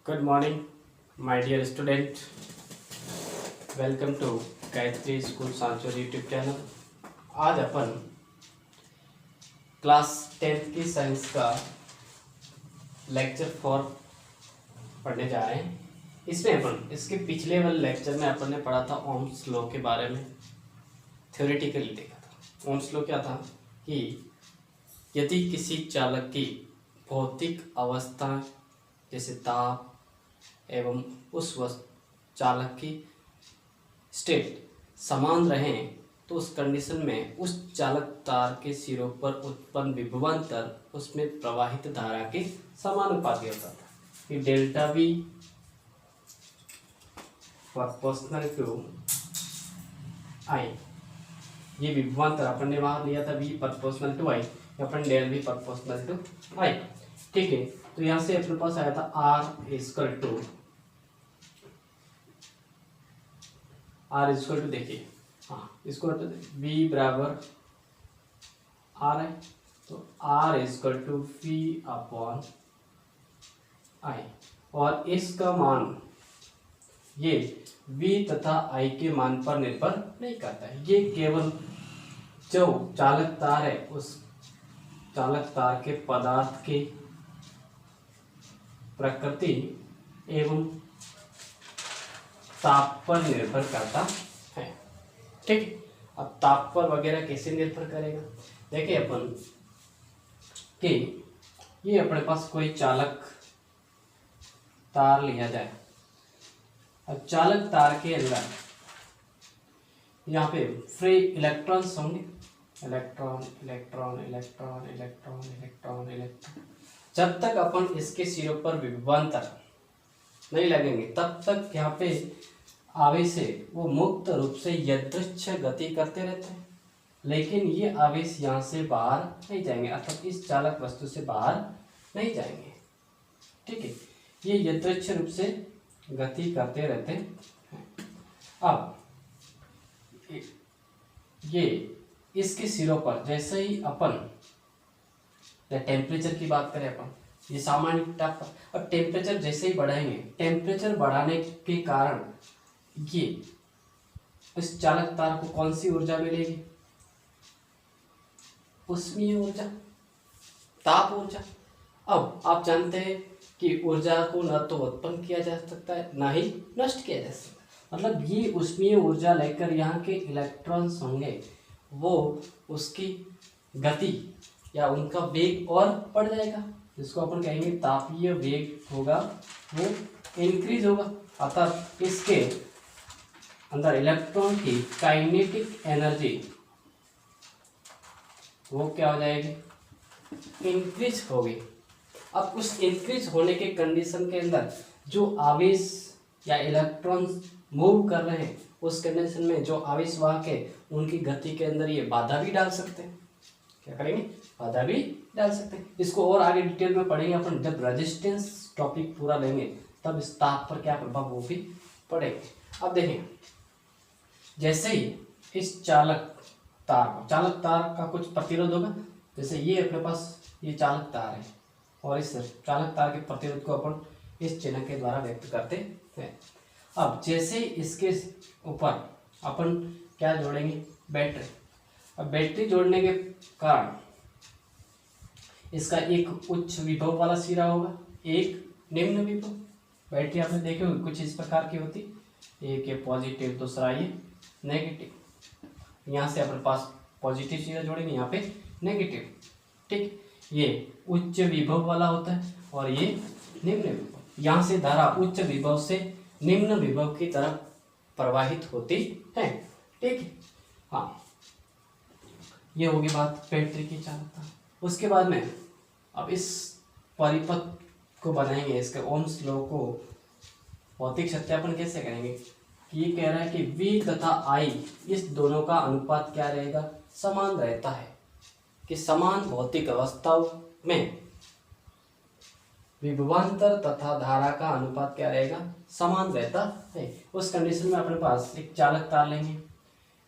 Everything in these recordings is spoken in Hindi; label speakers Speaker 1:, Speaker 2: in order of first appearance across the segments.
Speaker 1: Good morning, my dear student. Welcome to Gayatri school Sanchore YouTube channel. आज अपन क्लास 10th की साइंस का लेक्चर 4 पढ़ने जा रहे हैं। इसमें अपन इसके पिछले वाले लेक्चर में अपन ने पढ़ा था ओम्स लॉ के बारे में, थ्योरेटिकली देखा था। ओम्स लॉ क्या था कि यदि किसी चालक की भौतिक अवस्था जैसे ताप एवं उस चालक की स्टेट समान रहें तो उस कंडीशन में उस चालक तार के सिरों पर उत्पन्न विभवांतर उसमें प्रवाहित धारा के समानुपाती होता था कि delta V proportional to I. ये विभवांतर अपन ने वहां लिया था वी प्रोपोर्शनल टू आई, अपन del V proportional to I. ठीक है, तो यहां से अपने पास आया था आर इक्वल टू देखिए, हाँ इसको v बराबर आर है, तो R equal to V upon I. और इसका मान ये v तथा i के मान पर निर्भर नहीं करता है। ये केवल जो चालक तार है उस चालक तार के पदार्थ की प्रकृति एवं ताप पर निर्भर करता है। ठीक, अब ताप पर वगैरह कैसे निर्भर करेगा, देखिए अपन कि ये अपने पास कोई चालक तार लिया जाए। अब चालक तार के अंदर यहाँ पे फ्री इलेक्ट्रॉन्स होंगे, electron electron electron electron electron electron. जब तक अपन इसके सिरों पर विभवांतर नहीं लगेंगे तब तक यहाँ पे आवेश से वो मुक्त रूप से यादृच्छ गति करते रहते हैं, लेकिन ये आवेश यहाँ से बाहर नहीं जाएंगे, अर्थात इस चालक वस्तु से बाहर नहीं जाएंगे। ठीक है, ये यादृच्छ रूप से गति करते रहते हैं। अब ये इसके सिरों पर जैसे ही अपन टेम्परेचर की बात करें, अपन ये सामान्य ताप, अब टेम्परेचर जैसे ही बढ़ाएंगे, टेम्परेचर बढ़ाने के कारण ये इस चालक तार को कौन सी ऊर्जा मिलेगी, उष्मीय ऊर्जा, ताप ऊर्जा। अब आप जानते हैं कि ऊर्जा को न तो उत्पन्न किया जा सकता है ना ही नष्ट किया जा सकता, मतलब ये उष्मीय ऊर्जा लेकर यहाँ के इलेक्ट्रॉन्स होंगे वो उसकी गति या उनका वेग और बढ़ जाएगा, जिसको अपन कहेंगे तापीय वेग होगा, वो इंक्रीज होगा। अर्थात इसके अंदर इलेक्ट्रॉन की काइनेटिक एनर्जी वो क्या हो जाएगी, इंक्रीज होगी। अब उस इंक्रीज होने के कंडीशन के अंदर जो आवेश या इलेक्ट्रॉन मूव कर रहे हैं उस कंडीशन में जो आवेशवाहक है उनकी गति के अंदर ये बाधा भी डाल सकते हैं। क्या करेंगे, बाधा भी डाल सकते हैं। इसको और आगे डिटेल में पढ़ेंगे अपन, जब रेजिस्टेंस टॉपिक पूरा लेंगे तब इस ताप पर क्या प्रभाव वो भी पड़ेंगे। अब देखें, जैसे ही इस चालक तार का कुछ प्रतिरोध होगा, जैसे ये अपने पास ये चालक तार है और इस चालक तार के प्रतिरोध को अपन इस चिन्ह के द्वारा व्यक्त करते हैं। अब जैसे इसके ऊपर अपन क्या जोड़ेंगे, बैटरी। अब बैटरी जोड़ने के कारण इसका एक उच्च विभव वाला सिरा होगा, एक निम्न विभव। बैटरी आपने देखे होगी कुछ इस प्रकार की होती, एक ये पॉजिटिव, दूसरा ये नेगेटिव। यहाँ से अपने पास पॉजिटिव सिरा जोड़ेंगे, यहाँ पे नेगेटिव। ठीक, ये उच्च विभव वाला होता है और ये निम्न विभव। यहाँ से धारा उच्च विभव से निम्न विभव की तरफ प्रवाहित होती है। ठीक है, हाँ ये होगी बात बैटरी की चालकता। उसके बाद में अब इस परिपथ को बनाएंगे, इसके ओम्स लॉ को भौतिक सत्यापन कैसे करेंगे कि ये कह रहा है कि V तथा I इस दोनों का अनुपात क्या रहेगा, समान रहता है, कि समान भौतिक अवस्थाओं में विभवांतर तथा धारा का अनुपात क्या रहेगा, समान रहता है। उस कंडीशन में अपने पास एक चालक तार लेंगे,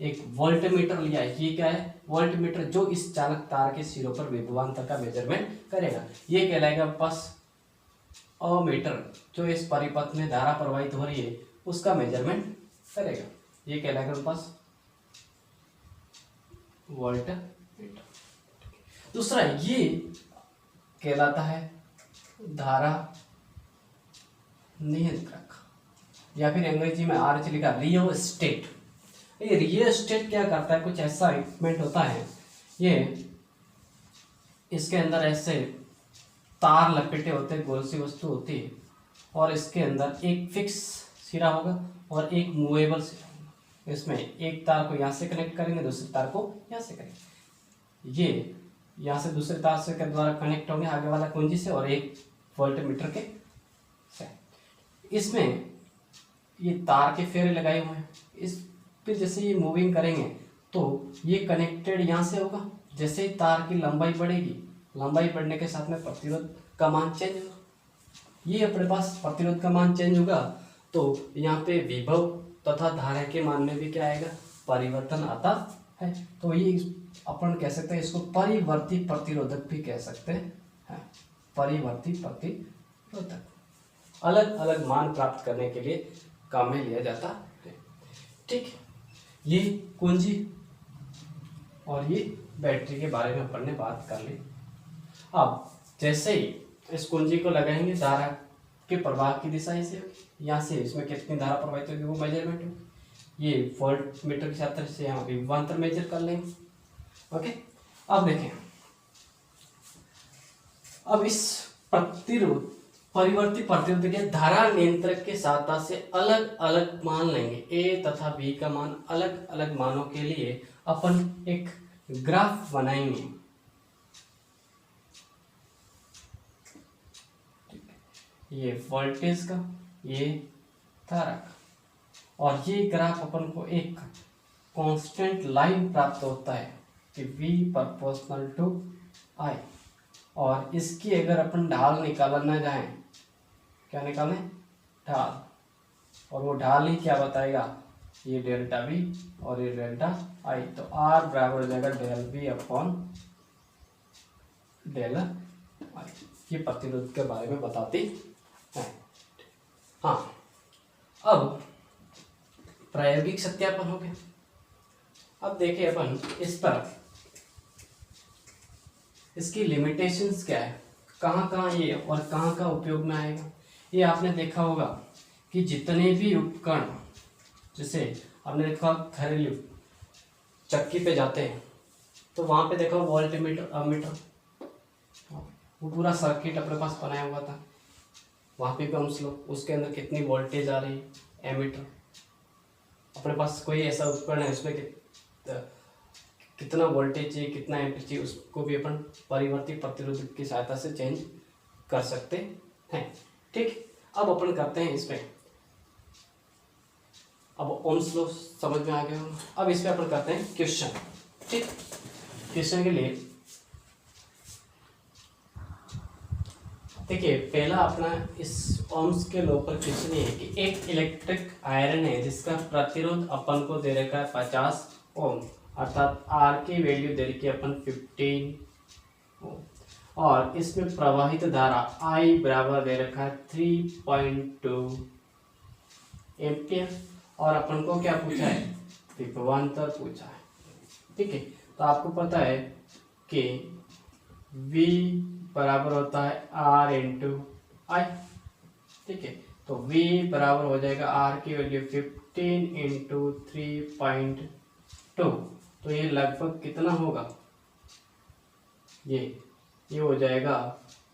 Speaker 1: एक वोल्टमीटर लिया है। ये क्या है, वोल्टमीटर, जो इस चालक तार के सिरों पर विभवांतर का मेजरमेंट करेगा। ये कहलाएगा बस अमीटर जो इस परिपथ में धारा प्रवाहित हो रही है उसका मेजरमेंट करेगा। ये कहलाएगा हमारे पास वोल्ट मीटर। दूसरा ये कहलाता है धारा नियंत्रक, या फिर अंग्रेजी में आर लिखा रियोस्टेट। ये रियोस्टेट क्या करता है, कुछ ऐसा इक्विपमेंट होता है, ये इसके अंदर ऐसे तार लपेटे होते हैं, गोल सी वस्तु होती है, और इसके अंदर एक फिक्स सिरा होगा और एक मूवेबल सिरा होगा। इसमें एक तार को यहाँ से कनेक्ट करेंगे, दूसरे तार को यहाँ से करेंगे, ये यहाँ से दूसरे तार से के द्वारा कनेक्ट होंगे आगे वाला कुंजी से, और एक वोल्ट मीटर के से। इसमें ये तार के फेरे लगाए हुए हैं, इस पे जैसे ये मूविंग करेंगे तो ये कनेक्टेड यहाँ से होगा। जैसे ही तार की लंबाई बढ़ेगी, लंबाई बढ़ने के साथ में प्रतिरोध का मान चेंज होगा। ये अपने पास प्रतिरोध का मान चेंज होगा तो यहाँ पे विभव तथा धारा के मान में भी क्या आएगा, परिवर्तन आता है। तो ये अपन कह सकते हैं इसको परिवर्ती प्रतिरोधक भी कह सकते हैं। परिवर्ती प्रतिरोधक अलग अलग मान प्राप्त करने के लिए काम में लिया जाता है। ठीक, ये कुंजी और ये बैटरी के बारे में अपन ने बात कर ली। अब जैसे ही इस कुंजी को लगाएंगे, धारा के प्रवाह की दिशा ऐसे होगी, यहाँ से इसमें कितनी धारा प्रवाहित होगी वो मेजरमेंट होगी। ये वोल्ट मीटर के साथ से यहाँ विभवांतर मेजर कर लेंगे। ओके, अब देखें, अब इस प्रतिरोध परिवर्ती प्रतिरोध के धारा नियंत्रक के साथ से अलग अलग मान लेंगे। ए तथा बी का मान अलग अलग मानों के लिए अपन एक ग्राफ बनाएंगे। ये वोल्टेज का, ये धारा का, और ये ग्राफ अपन को एक कांस्टेंट लाइन प्राप्त होता है कि V प्रोपोर्शनल टू I, और इसकी अगर अपन ढाल निकालना चाहें, क्या निकालें, ढाल, और वो ढाल ही क्या बताएगा, ये डेल्टा V और ये डेल्टा I। तो R बराबर हो जाएगा del V upon del I। ये प्रतिरोध के बारे में बताती है। हाँ, अब प्रायोगिक सत्यापन हो गया। अब देखिए अपन इस पर इसकी लिमिटेशंस क्या है, कहाँ कहाँ ये और कहाँ कहाँ उपयोग में आएगा। ये आपने देखा होगा कि जितने भी उपकरण, जैसे आपने देखा घरेलू चक्की पे जाते हैं तो वहाँ पे देखा वोल्ट मीटर अमीटर, वो पूरा सर्किट अपने पास बनाया हुआ था। वहाँ पे हम लोग उसके अंदर कितनी वोल्टेज आ रही है, एमीटर। अपने पास कोई ऐसा उपकरण है उसमें कितना वोल्टेज चाहिए, कितना एम्पीयर चाहिए, उसको भी अपन परिवर्ती प्रतिरोधक की सहायता से चेंज कर सकते हैं। ठीक, अब अपन करते हैं इसमें, अब ओम्स लॉ समझ में आ गया। अब इस पे अपन करते हैं क्वेश्चन। ठीक, क्वेश्चन के लिए देखिए, पहला अपना इस ओम्स के लॉ पर क्वेश्चन ये है कि एक इलेक्ट्रिक आयरन है जिसका प्रतिरोध अपन को दे रखा है 50 ओम, अर्थात R की वैल्यू दे रखी है अपन 15 ओम, और इसमें प्रवाहित धारा I बराबर दे रखा है 3.2 एम्पियर, और अपन को क्या पूछा है, विभवांतर पूछा है। ठीक है, तो आपको पता है कि V बराबर होता है R इंटू I। ठीक है, तो V बराबर हो जाएगा R की वैल्यू 15 इंटू 3.2, तो ये लगभग कितना होगा, ये हो जाएगा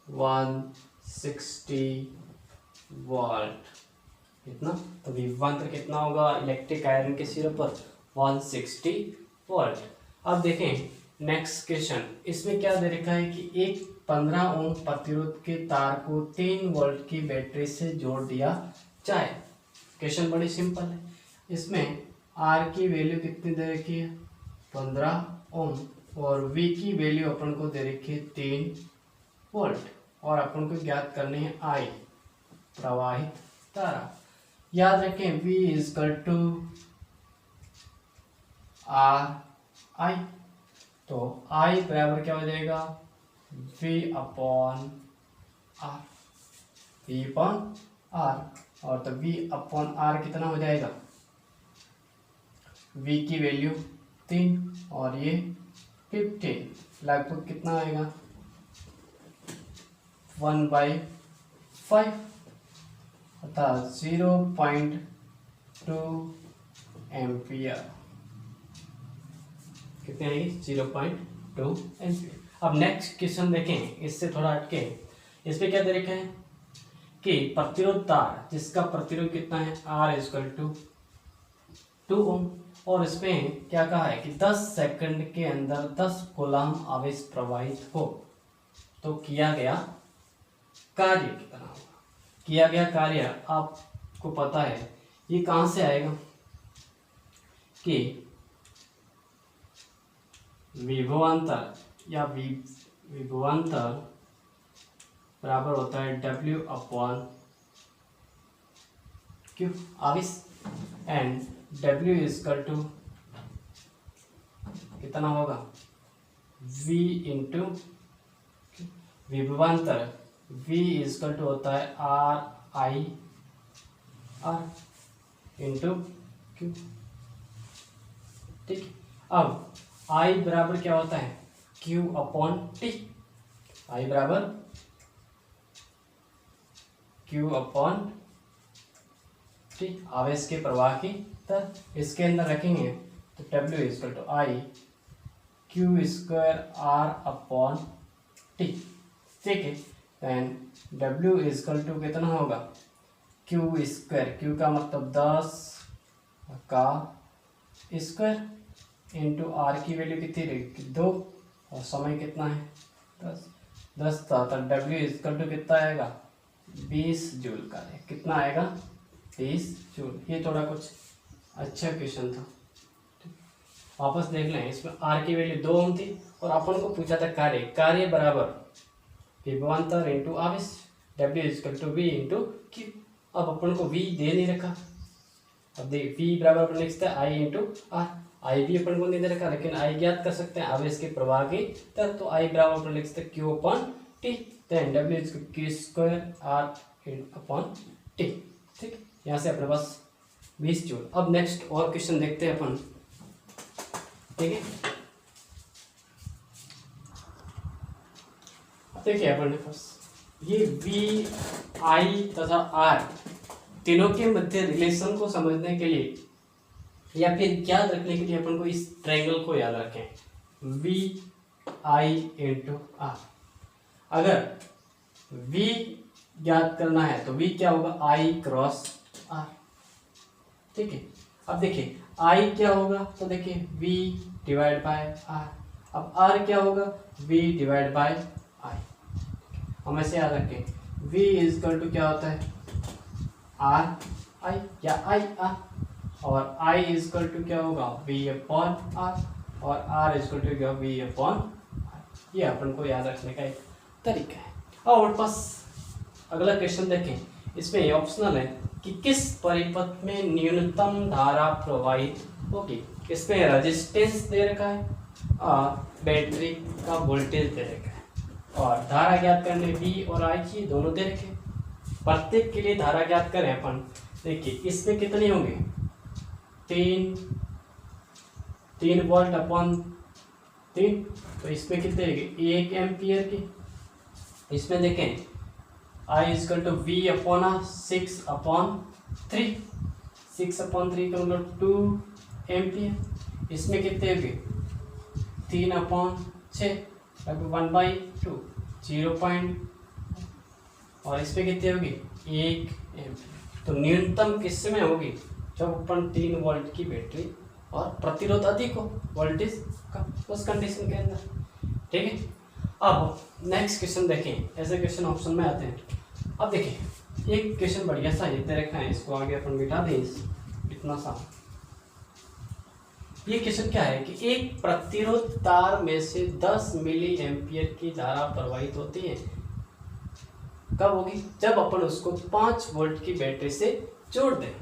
Speaker 1: 160 वोल्ट। कितना, तो विभवांतर कितना होगा इलेक्ट्रिक आयरन के सिरे पर, 160 वोल्ट। अब देखें नेक्स्ट क्वेश्चन, इसमें क्या दे रखा है कि एक 15 ओम प्रतिरोध के तार को 3 वोल्ट की बैटरी से जोड़ दिया जाए। क्वेश्चन बड़ी सिंपल है। इसमें R की वैल्यू कितनी दे रखी है, 15 ओम, और V की वैल्यू अपन को दे रखी है 3 वोल्ट, और अपन को ज्ञात करनी है I, प्रवाहित धारा। याद रखें V equal to R I, तो I बराबर क्या हो जाएगा, V upon R। V upon R, और तो V अपॉन R कितना हो जाएगा, V की वैल्यू 3 और ये 15, लगभग कितना आएगा 1/5 अर्थात 0.2 एम्पियर। कितने आएगी 0.2 एम्पियर। अब नेक्स्ट क्वेश्चन देखें, इससे थोड़ा हटके, इस पे क्या दे रखा है कि प्रतिरोध तार जिसका प्रतिरोध कितना है R इक्वल टू 2 ओम, और इसमें क्या कहा है कि 10 सेकंड के अंदर 10 कूलम्ब आवेश प्रवाहित हो तो किया गया कार्य कितना होगा। किया गया कार्य आपको पता है, ये कहाँ से आएगा कि विभवांतर या विभवांतर बराबर होता है W अपॉन Q आवेश, एंड W इक्वल टू कितना होगा V इंटू विभवांतर, V इक्वल टू होता है RI R इंटू Q। ठीक, अब I बराबर क्या होता है Q अपॉन T, I बराबर Q अपॉन T, आवेश के प्रवाह की दर। इसके अंदर रखेंगे तो W equal to I Q square R upon T। ठीक है, देन W इक्वल टू कितना होगा Q स्क्वायर, Q का मतलब 10 का स्क्वायर इंटू R की वैल्यू कितनी रहेगी 2, और समय कितना है 10 था, तो W इक्वल टू कितना आएगा 20 जूल का है। कितना आएगा 20 जूल। ये थोड़ा कुछ अच्छा क्वेश्चन था, वापस देख लें। इसमें R की वैल्यू 2 ओम थी और अपन को पूछा था कार्य बराबर विभवांतर इंटू आवेश, W equal to V into Q। अब अपन को V दे नहीं रखा, अब देख V बराबर अपन लिख सकते हैं I इंटू R। I भी अपन को नहीं दे रखा, लेकिन I ज्ञात कर सकते हैं आवेश के प्रवाह की दर, तो I बराबर अपन लिख सकते हैं Q upon T, then W equal Q square R upon T। ठीक, यहाँ से अपने पास 20 जूल। अब नेक्स्ट और क्वेश्चन देखते हैं अपन। ठीक है, देखिए अपने पास ये V I तथा R तीनों के मध्य रिलेशन को समझने के लिए या फिर याद रखने के लिए अपन को इस ट्रायंगल को याद रखें, V I इंटू R। अगर V ज्ञात करना है तो V क्या होगा I क्रॉस R। ठीक है, अब देखिए I क्या होगा, तो देखिए V डिवाइड बाय R। अब R क्या होगा V डिवाइड बाय I। हम ऐसे याद रखें, V इक्वल टू क्या होता है R I या I R, और I इक्वल टू क्या होगा V अपॉन R, और R इक्वल टू क्या V अपॉन I। ये अपन को याद रखने का एक तरीका है। अब हमारे पास अगला क्वेश्चन देखें, इसमें ऑप्शनल है कि किस परिपथ में न्यूनतम धारा प्रवाहित होगी। इसमें रेजिस्टेंस दे रखा है और बैटरी का वोल्टेज दे रखा है, और धारा ज्ञात करने V और I की दोनों दे रखे। प्रत्येक के लिए धारा ज्ञात करें अपन। देखिए इसमें कितनी होंगे 3 वोल्ट अपॉन 3, तो इसमें कितने होंगे 1 एम्पियर की। इसमें देखें I equal to V upon 6 upon 3, 6 upon 3 का मतलब 2 एम्पियर। इसमें कितने होंगे 3 अपॉन 6 1/2 0. और इसमें कितनी होगी 1 एम्पियर। तो न्यूनतम किस में होगी जब अपन 3 वोल्ट की बैटरी और प्रतिरोध अधिक हो वोल्टेज का, उस कंडीशन के अंदर। ठीक है, अब नेक्स्ट क्वेश्चन देखें। ऐसे क्वेश्चन ऑप्शन में आते हैं। अब देखिए एक क्वेश्चन बढ़िया सा ये दे रखा है, इसको आगे अपन बिठा दें इतना सा। ये क्वेश्चन क्या है कि एक प्रतिरोध तार में से 10 मिली एम्पियर की धारा प्रवाहित होती है। कब होगी जब अपन उसको 5 वोल्ट की बैटरी से जोड़ दें।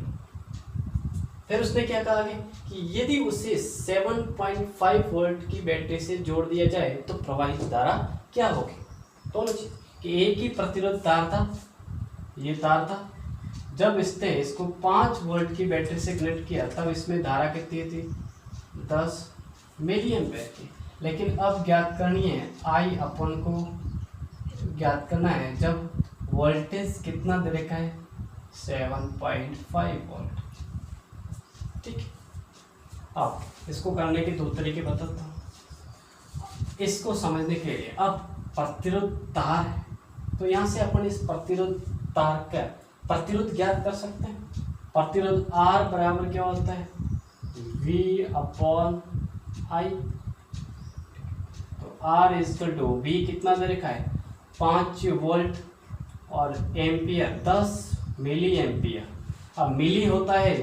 Speaker 1: फिर उसने क्या कहा कि यदि उसे 7.5 वोल्ट की बैटरी से जोड़ दिया जाए तो प्रवाहित धारा क्या होगी। दोनों चीज कि एक ही प्रतिरोध तार था ये तार था, जब इसने इसको 5 वोल्ट की बैटरी से कनेक्ट किया तब इसमें धारा कितनी थी, 10 मिली एम्पेयर की। लेकिन अब ज्ञात करनी है आई अपन को ज्ञात करना है जब वोल्टेज कितना दे रखा है, 7.5 वोल्ट। ठीक, अब इसको करने के 2 तरीके बताता हूँ। इसको समझने के लिए अब प्रतिरोध तार है, तो यहाँ से अपन इस प्रतिरोध तार का प्रतिरोध ज्ञात कर सकते हैं। प्रतिरोध R बराबर क्या होता है, V/I। तो R इक्वल टू V कितना दे रखा है, 5 वोल्ट और एम्पियर 10 मिली एम्पियर। अब मिली होता है,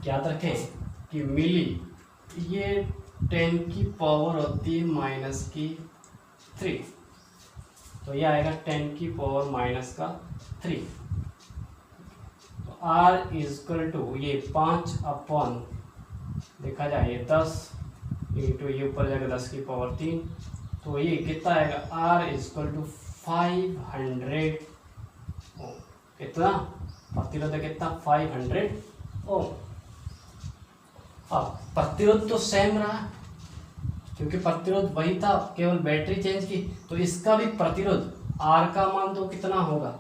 Speaker 1: याद रखें कि मिली ये 10 की पावर होती है -3, तो ये आएगा 10 की पावर -3। तो R इक्वल टू ये 5 अपॉन देखा जाए ये 10 इंटू ये ऊपर जाएगा 10 की पावर 3, तो ये कितना आएगा, R इक्वल टू 500 ओम। कितना प्रतिरोध है, कितना 500 ओम। अब प्रतिरोध तो सेम रहा क्योंकि प्रतिरोध वही था, केवल बैटरी चेंज की, तो इसका भी प्रतिरोध R का मान तो कितना होगा,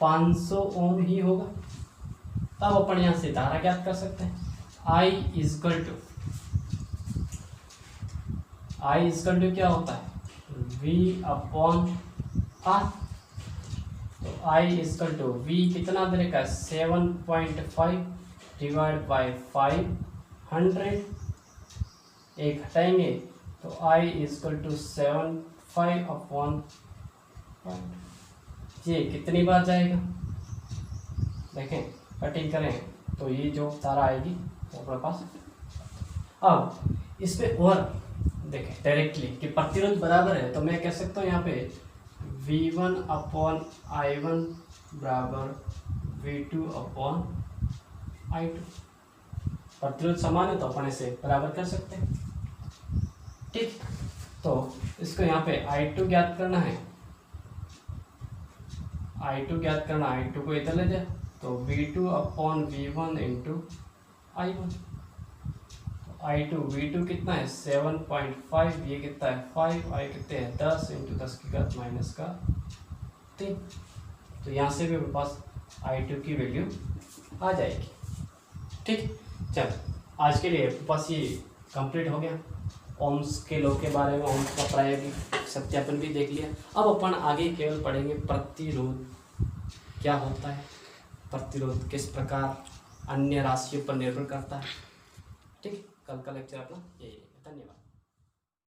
Speaker 1: 500 ओम ही होगा। तब अपन यहाँ से धारा ज्ञात कर सकते हैं, I इक्वल टू क्या होता है, V/R। तो I इक्वल टू V कितना दे रखा है, 7.5 डिवाइड बाई 500, एक हटाएंगे तो I इक्वल टू 7.5/5। ये कितनी बार जाएगा, देखें कटिंग करें तो ये जो तारा आएगी वो अपने पास। अब इसमें और देखें डायरेक्टली कि प्रतिरोध बराबर है, तो मैं कह सकता हूँ यहाँ पे V1/I1 बराबर V2/I2। प्रतिरोध समान है तो अपन इसे बराबर कर सकते हैं। ठीक, तो इसको यहाँ पे I2 ज्ञात करना है, I2 को इधर ले जाए तो V2/V1 इंटू I1। V2 कितना है, 7.5, ये कितना है 5, I कितने हैं 10 इंटू 10 की घात -3। तो यहाँ से भी मेरे पास I2 की वैल्यू आ जाएगी। ठीक, चल आज के लिए मेरे पास ये कंप्लीट हो गया। ओम्स के लॉ के बारे में, ओम्स का प्रायोगिक सत्यापन भी देख लिया। अब अपन आगे केवल पढ़ेंगे प्रतिरोध क्या होता है, प्रतिरोध किस प्रकार अन्य राशियों पर निर्भर करता है। ठीक, कल का लेक्चर अपना यही है। धन्यवाद।